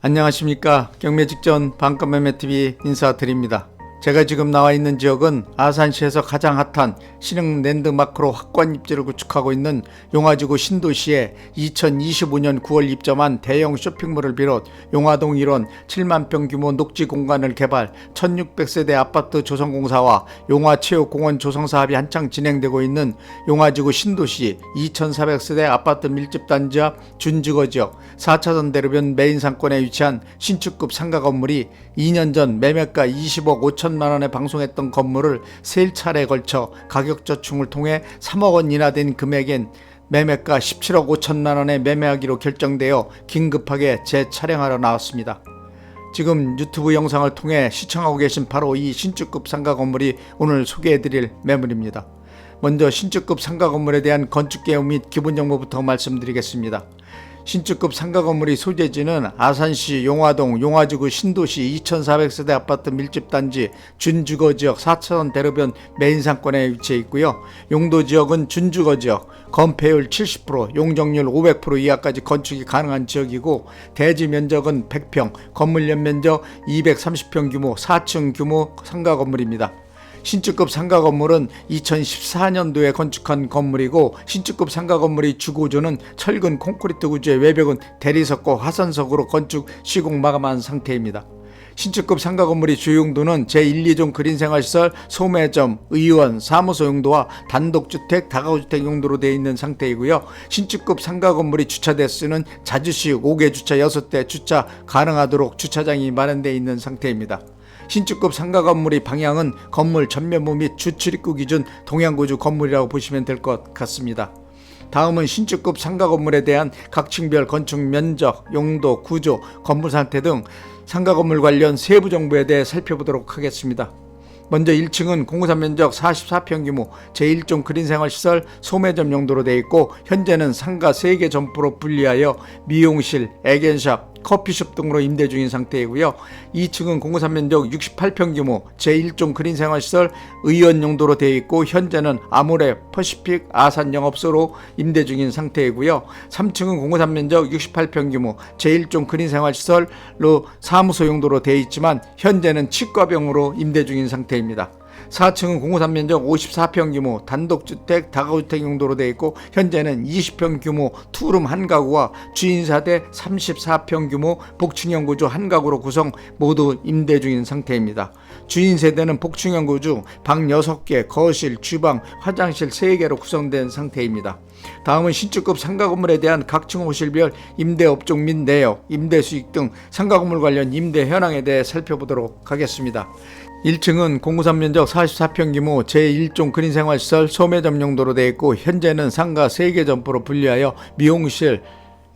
안녕하십니까. 경매 직전 반값매매TV 인사드립니다. 제가 지금 나와 있는 지역은 아산시에서 가장 핫한 신흥 랜드마크로 확고한 입지를 구축하고 있는 용화지구 신도시에 2025년 9월 입점한 대형 쇼핑몰을 비롯 용화동 1원 7만평 규모 녹지 공간을 개발 1600세대 아파트 조성공사와 용화체육공원 조성사업이 한창 진행되고 있는 용화지구 신도시 2400세대 아파트 밀집단지 앞 준주거지역 4차선 대로변 메인 상권에 위치한 신축급 상가 건물이 2년 전 매매가 20억 5천만원에 방송했던 건물을 세 차례에 걸쳐 가격 저축을 통해 3억 원 인하된 금액인 매매가 17억 5천만원에 매매하기로 결정되어 긴급하게 재촬영하러 나왔습니다. 지금 유튜브 영상을 통해 시청하고 계신 바로 이 신축급 상가 건물이 오늘 소개해드릴 매물입니다. 먼저 신축급 상가 건물에 대한 건축계획 및 기본 정보부터 말씀드리겠습니다. 신축급 상가 건물의 소재지는 아산시 용화동 용화지구 신도시 2400세대 아파트 밀집단지 준주거지역 4차선 대로변 메인 상권에 위치해 있고요. 용도지역은 준주거지역, 건폐율 70%, 용적률 500% 이하까지 건축이 가능한 지역이고 대지 면적은 100평, 건물 연면적 230평 규모 4층 규모 상가 건물입니다. 신축급 상가 건물은 2014년도에 건축한 건물이고 신축급 상가 건물의 주구조는 철근 콘크리트 구조의 외벽은 대리석과 화산석으로 건축 시공 마감한 상태입니다. 신축급 상가 건물의 주용도는 제1, 2종 그린생활시설, 소매점, 의원, 사무소 용도와 단독주택, 다가구주택 용도로 되어 있는 상태이고요. 신축급 상가 건물의 주차 대수는 자주식 5개 주차 6대 주차 가능하도록 주차장이 마련되어 있는 상태입니다. 신축급 상가 건물의 방향은 건물 전면부 및 주출입구 기준 동양구조 건물이라고 보시면 될 것 같습니다. 다음은 신축급 상가 건물에 대한 각 층별 건축 면적, 용도, 구조, 건물 상태 등 상가 건물 관련 세부 정보에 대해 살펴보도록 하겠습니다. 먼저 1층은 공사 면적 44평 규모 제1종 그린생활시설 소매점 용도로 되어 있고 현재는 상가 3개 점포로 분리하여 미용실, 애견샵, 커피숍 등으로 임대 중인 상태이고요. 2층은 공사 면적 68평 규모 제1종 그린생활시설 의원 용도로 되어 있고 현재는 아모레, 퍼시픽, 아산 영업소로 임대 중인 상태이고요. 3층은 공사 면적 68평 규모 제1종 그린생활시설로 사무소 용도로 되어 있지만 현재는 치과병으로 임대 중인 상태입니다. 4층은 공사 면적 54평 규모 단독주택, 다가구주택 용도로 되어 있고 현재는 20평 규모 투룸 한 가구와 주인사대 34평 규모 복층형 구조 한 가구로 구성 모두 임대 중인 상태입니다. 주인세대는 복층형 구조 방 6개, 거실, 주방, 화장실 3개로 구성된 상태입니다. 다음은 신축급 상가 건물에 대한 각층 호실별 임대 업종 및 내역, 임대 수익 등 상가 건물 관련 임대 현황에 대해 살펴보도록 하겠습니다. 1층은 공사 면적 44평 규모 제1종 그린생활시설 소매점 용도로 되어 있고 현재는 상가 3개 점포로 분리하여 미용실,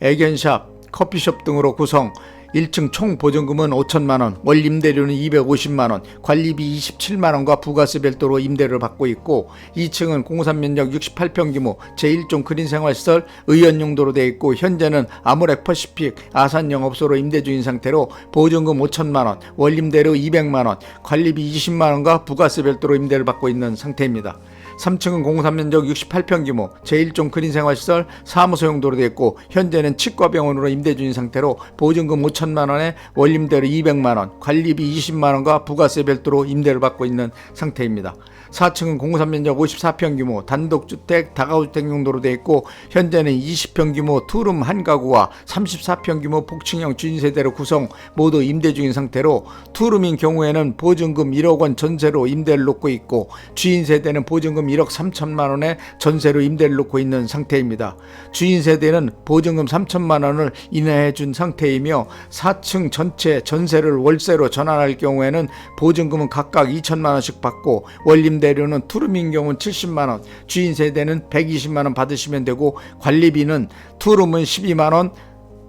애견샵, 커피숍 등으로 구성 1층 총 보증금은 5천만원, 월 임대료는 250만원, 관리비 27만원과 부가세 별도로 임대를 받고 있고 2층은 공사 면적 68평 규모 제1종 그린생활시설 의원 용도로 되어 있고 현재는 아모레 퍼시픽 아산 영업소로 임대 중인 상태로 보증금 5천만원, 월 임대료 200만원, 관리비 20만원과 부가세 별도로 임대를 받고 있는 상태입니다. 3층은 공사 면적 68평 규모 제1종 그린생활시설 사무소 용도로 되어 있고 현재는 치과병원으로 임대 중인 상태로 보증금 5천만원에 월임대료 200만원, 관리비 20만원과 부가세 별도로 임대를 받고 있는 상태입니다. 4층은 공사 면적 54평 규모 단독주택, 다가구주택 용도로 되어 있고 현재는 20평 규모 투룸 한 가구와 34평 규모 복층형 주인세대로 구성 모두 임대 중인 상태로 투룸인 경우에는 보증금 1억 원 전세로 임대를 놓고 있고 주인세대는 보증금 1억 3천만 원에 전세로 임대를 놓고 있는 상태입니다. 주인세대는 보증금 3천만 원을 인하해 준 상태이며 4층 전체 전세를 월세로 전환할 경우에는 보증금은 각각 2천만 원씩 받고 월 임대료는 투룸인 경우는 70만 원, 주인세대는 120만 원 받으시면 되고 관리비는 투룸은 12만 원,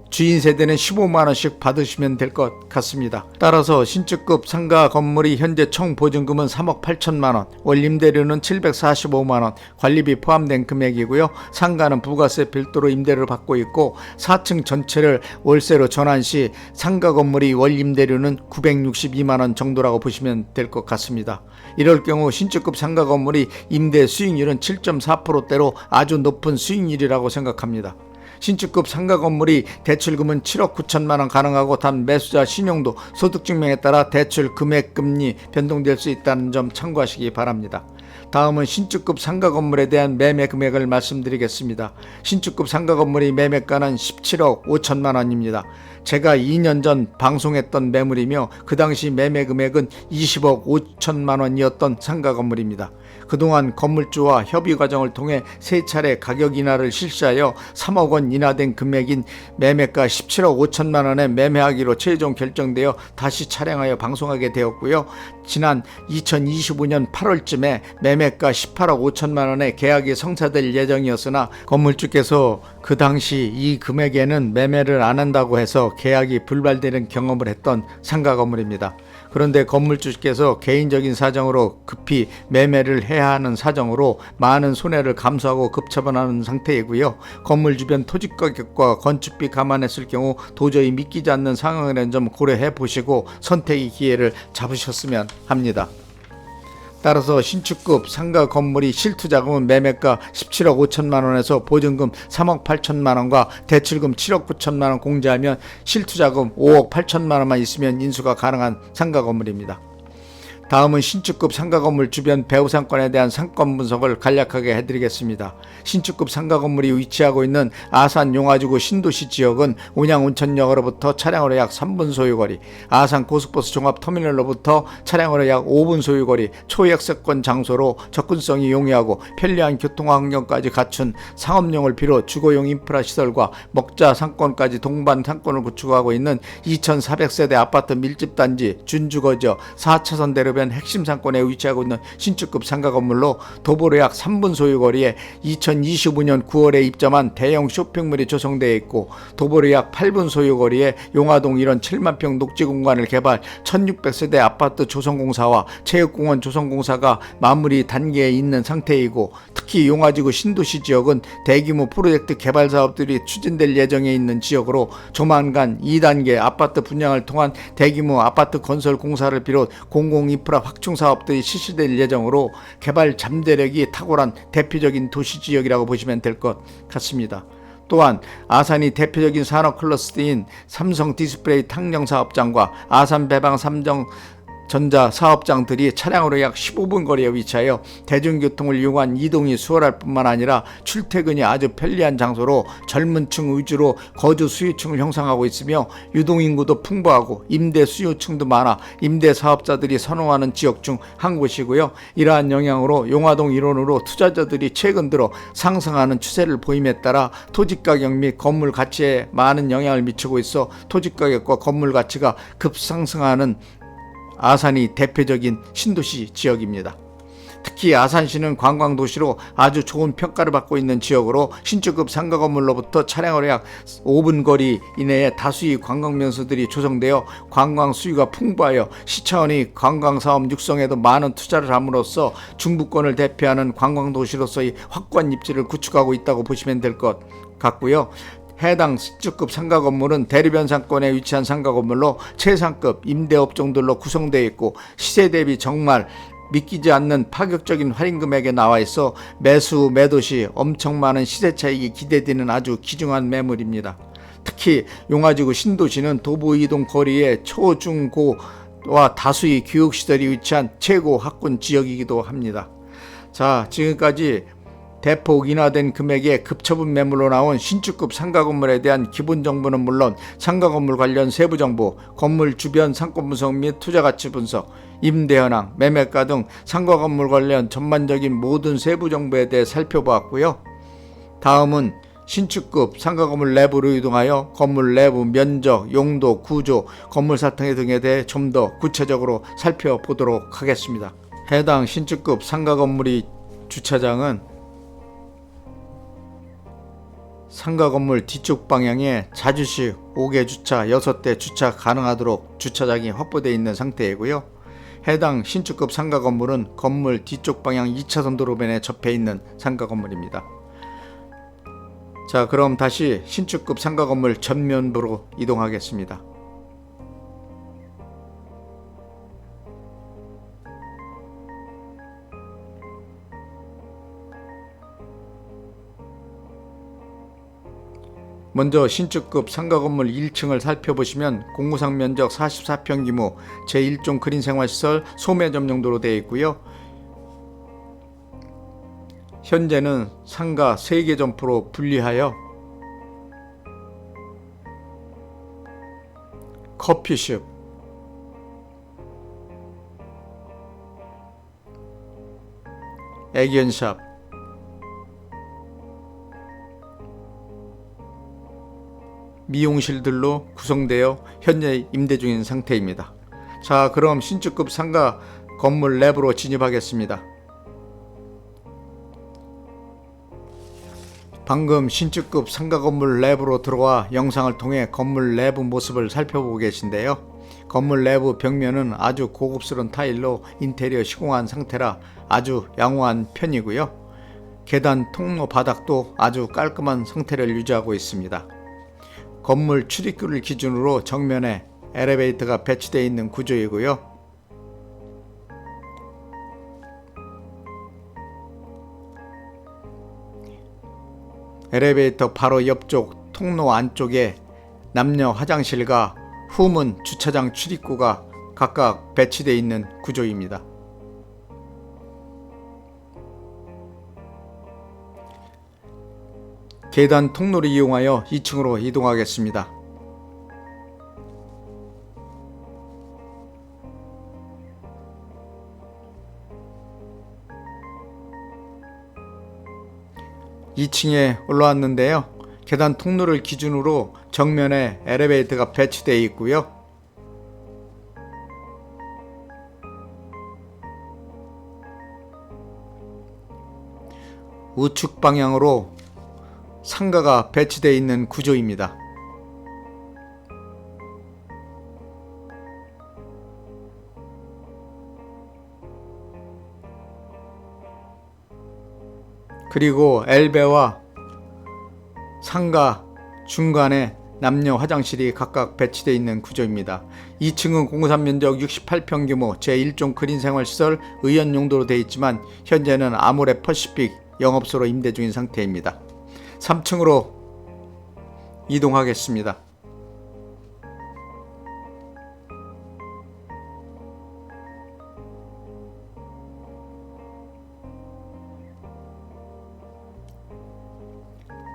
주인세대는 15만원씩 받으시면 될 것 같습니다. 따라서 신축급 상가 건물이 현재 총 보증금은 3억 8천만원, 월 임대료는 745만원, 관리비 포함된 금액이고요. 상가는 부가세 별도로 임대를 받고 있고 4층 전체를 월세로 전환 시 상가 건물이 월 임대료는 962만원 정도라고 보시면 될 것 같습니다. 이럴 경우 신축급 상가 건물이 임대 수익률은 7.4%대로 아주 높은 수익률이라고 생각합니다. 신축급 상가 건물이 대출금은 7억 9천만 원 가능하고 단 매수자 신용도 소득증명에 따라 대출 금액 금리 변동될 수 있다는 점 참고하시기 바랍니다. 다음은 신축급 상가 건물에 대한 매매 금액을 말씀드리겠습니다. 신축급 상가 건물의 매매가는 17억 5천만 원입니다. 제가 2년 전 방송했던 매물이며 그 당시 매매 금액은 20억 5천만 원이었던 상가 건물입니다. 그동안 건물주와 협의 과정을 통해 3차례 가격 인하를 실시하여 3억 원 인하된 금액인 매매가 17억 5천만 원에 매매하기로 최종 결정되어 다시 촬영하여 방송하게 되었고요. 지난 2025년 8월쯤에 매매가 18억 5천만 원에 계약이 성사될 예정이었으나 건물주께서 그 당시 이 금액에는 매매를 안 한다고 해서 계약이 불발되는 경험을 했던 상가 건물입니다. 그런데 건물주께서 개인적인 사정으로 급히 매매를 해야 하는 사정으로 많은 손해를 감수하고 급처분하는 상태이고요. 건물 주변 토지 가격과 건축비 감안했을 경우 도저히 믿기지 않는 상황이라는 점 고려해 보시고 선택의 기회를 잡으셨으면 합니다. 따라서 신축급 상가 건물이 실투자금은 매매가 17억 5천만 원에서 보증금 3억 8천만 원과 대출금 7억 9천만 원 공제하면 실투자금 5억 8천만 원만 있으면 인수가 가능한 상가 건물입니다. 다음은 신축급 상가 건물 주변 배후 상권에 대한 상권 분석을 간략하게 해드리겠습니다. 신축급 상가 건물이 위치하고 있는 아산 용화지구 신도시 지역은 온양 온천역으로부터 차량으로 약 3분 소요거리, 아산 고속버스 종합터미널로부터 차량으로 약 5분 소요거리, 초역세권 장소로 접근성이 용이하고 편리한 교통환경까지 갖춘 상업용을 비롯 주거용 인프라 시설과 먹자 상권까지 동반 상권을 구축하고 있는 2,400세대 아파트 밀집단지 준주거지역 4차선 대로 핵심 상권에 위치하고 있는 신축급 상가 건물로 도보로 약 3분 소유거리에 2025년 9월에 입점한 대형 쇼핑몰이 조성되어 있고 도보로 약 8분 소유거리에 용화동 1원 7만 평 녹지공간을 개발 1600세대 아파트 조성공사와 체육공원 조성공사가 마무리 단계에 있는 상태이고 특히 용화지구 신도시 지역은 대규모 프로젝트 개발 사업들이 추진될 예정에 있는 지역으로 조만간 2단계 아파트 분양을 통한 대규모 아파트 건설 공사를 비롯 공공인프라 확충 사업들이 실시될 예정으로 개발 잠재력이 탁월한 대표적인 도시지역이라고 보시면 될 것 같습니다. 또한 아산이 대표적인 산업 클러스터인 삼성 디스플레이 탕령 사업장과 아산 배방 삼정 전자 사업장들이 차량으로 약 15분 거리에 위치하여 대중교통을 이용한 이동이 수월할 뿐만 아니라 출퇴근이 아주 편리한 장소로 젊은 층 위주로 거주 수요층을 형성하고 있으며 유동인구도 풍부하고 임대 수요층도 많아 임대 사업자들이 선호하는 지역 중 한 곳이고요. 이러한 영향으로 용화동 일원으로 투자자들이 최근 들어 상승하는 추세를 보임에 따라 토지가격 및 건물 가치에 많은 영향을 미치고 있어 토지가격과 건물 가치가 급상승하는 아산이 대표적인 신도시 지역입니다. 특히 아산시는 관광도시로 아주 좋은 평가를 받고 있는 지역으로 신축급 상가 건물로부터 차량으로 약 5분 거리 이내에 다수의 관광명소들이 조성되어 관광 수요가 풍부하여 시차원이 관광사업 육성에도 많은 투자를 함으로써 중부권을 대표하는 관광도시로서의 확고한 입지를 구축하고 있다고 보시면 될 것 같고요. 해당 신축급 상가 건물은 대리변 상권에 위치한 상가 건물로 최상급 임대업종들로 구성되어 있고 시세 대비 정말 믿기지 않는 파격적인 할인 금액에 나와 있어 매수 매도 시 엄청 많은 시세 차익이 기대되는 아주 귀중한 매물입니다. 특히 용화지구 신도시는 도보 이동 거리에 초, 중, 고와 다수의 교육시설이 위치한 최고 학군 지역이기도 합니다. 자, 지금까지 대폭 인하된 금액의 급처분 매물로 나온 신축급 상가 건물에 대한 기본 정보는 물론 상가 건물 관련 세부 정보, 건물 주변 상권 분석 및 투자 가치 분석, 임대 현황, 매매가 등 상가 건물 관련 전반적인 모든 세부 정보에 대해 살펴보았고요. 다음은 신축급 상가 건물 내부로 이동하여 건물 내부 면적, 용도, 구조, 건물 사태 등에 대해 좀 더 구체적으로 살펴보도록 하겠습니다. 해당 신축급 상가 건물의 주차장은 상가 건물 뒤쪽 방향에 자주식 5개 주차 6대 주차 가능하도록 주차장이 확보되어 있는 상태이고요. 해당 신축급 상가 건물은 건물 뒤쪽 방향 2차선 도로변에 접해 있는 상가 건물입니다. 자, 그럼 다시 신축급 상가 건물 전면부로 이동하겠습니다. 먼저 신축급 상가 건물 1층을 살펴보시면 공구상 면적 44평 규모 제1종 그린 생활시설 소매점 용도로 되어 있고요. 현재는 상가 3개 점포로 분리하여 커피숍, 애견샵, 미용실들로 구성되어 현재 임대 중인 상태입니다. 자, 그럼 신축급 상가 건물 내부로 진입하겠습니다. 방금 신축급 상가 건물 내부로 들어와 영상을 통해 건물 내부 모습을 살펴보고 계신데요. 건물 내부 벽면은 아주 고급스러운 타일로 인테리어 시공한 상태라 아주 양호한 편이고요. 계단 통로 바닥도 아주 깔끔한 상태를 유지하고 있습니다. 건물 출입구를 기준으로 정면에 엘리베이터가 배치되어 있는 구조이고요. 엘리베이터 바로 옆쪽 통로 안쪽에 남녀 화장실과 후문 주차장 출입구가 각각 배치되어 있는 구조입니다. 계단 통로를 이용하여 2층으로 이동하겠습니다. (2층에) 올라왔는데요. 계단 통로를 기준으로 정면에 엘리베이터가 배치되어 있고요. 우측 방향으로 상가가 배치되어 있는 구조입니다. 그리고 엘베와 상가 중간에 남녀 화장실이 각각 배치되어 있는 구조입니다. 2층은 공구상 면적 68평 규모 제1종 그린 생활시설 의연 용도로 되어 있지만 현재는 아모레 퍼시픽 영업소로 임대 중인 상태입니다. 3층으로 이동하겠습니다.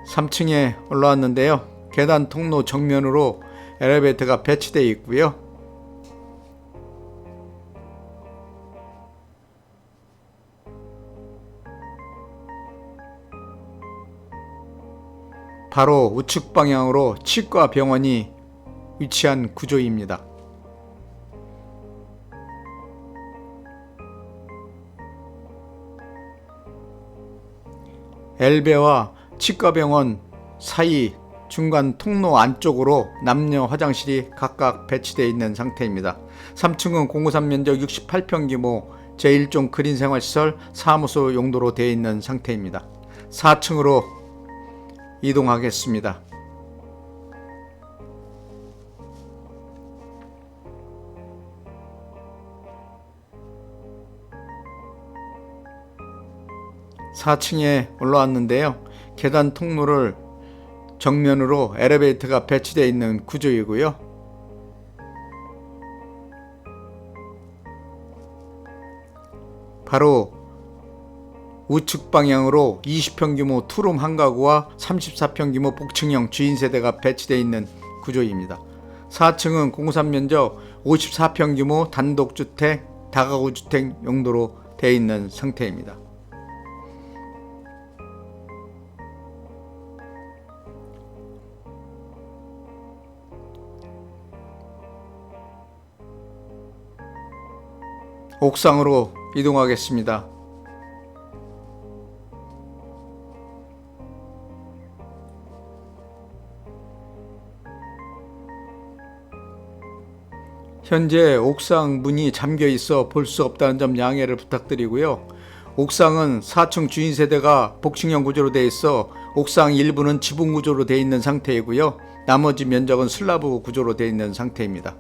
(3층에) 올라왔는데요. 계단 통로 정면으로 엘리베이터가 배치되어 있고요. 바로 우측 방향으로 치과 병원이 위치한 구조입니다. 엘베와 치과병원 사이 중간 통로 안쪽으로 남녀 화장실이 각각 배치되어 있는 상태입니다. 3층은 공구상 면적 68평 규모 제1종 그린 생활시설 사무소 용도로 되어 있는 상태입니다. 4층으로 이동하겠습니다. (4층에) 올라왔는데요. 계단 통로를 정면으로 엘리베이터가 배치되어 있는 구조이고요. 바로 우측 방향으로 20평 규모 투룸 한 가구와 34평 규모 복층형 주인세대가 배치되어 있는 구조입니다. 4층은 공구상 면적 54평 규모 단독주택, 다가구주택 용도로 되어 있는 상태입니다. 옥상으로 이동하겠습니다. 현재 옥상 문이 잠겨 있어 볼 수 없다는 점 양해를 부탁드리고요. 옥상은 4층 주인세대가 복층형 구조로 되어 있어 옥상 일부는 지붕 구조로 되어 있는 상태이고요. 나머지 면적은 슬라브 구조로 되어 있는 상태입니다.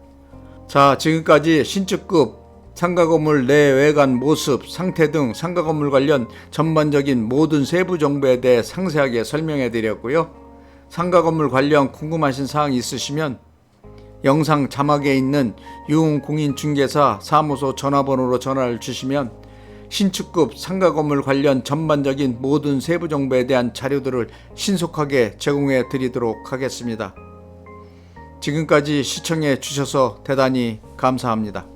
자, 지금까지 신축급 상가 건물 내 외관 모습, 상태 등 상가 건물 관련 전반적인 모든 세부 정보에 대해 상세하게 설명해 드렸고요. 상가 건물 관련 궁금하신 사항이 있으시면 영상 자막에 있는 유흥공인중개사 사무소 전화번호로 전화를 주시면 신축급 상가 건물 관련 전반적인 모든 세부 정보에 대한 자료들을 신속하게 제공해 드리도록 하겠습니다. 지금까지 시청해 주셔서 대단히 감사합니다.